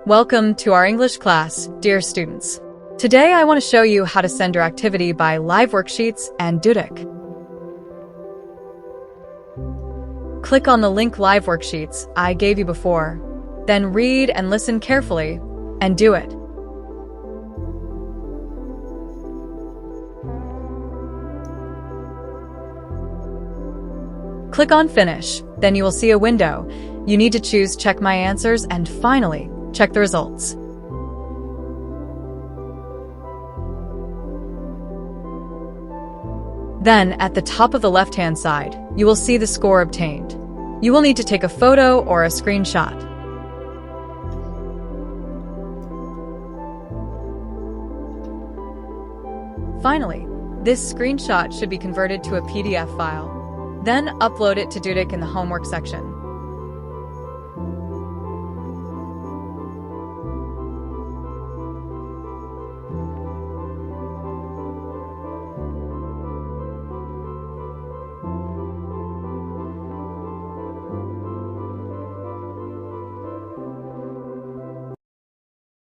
Welcome to our English class, dear students. Today I want to show you how to send your activity by live worksheets and Dudic. Click on the link live worksheets I gave you before. Then read and listen carefully and do it. Click on Finish, then you will see a window. You need to choose Check My Answers and finally, check the results. Then, at the top of the left-hand side, you will see the score obtained. You will need to take a photo or a screenshot. Finally, this screenshot should be converted to a PDF file. Then upload it to Dudic in the homework section.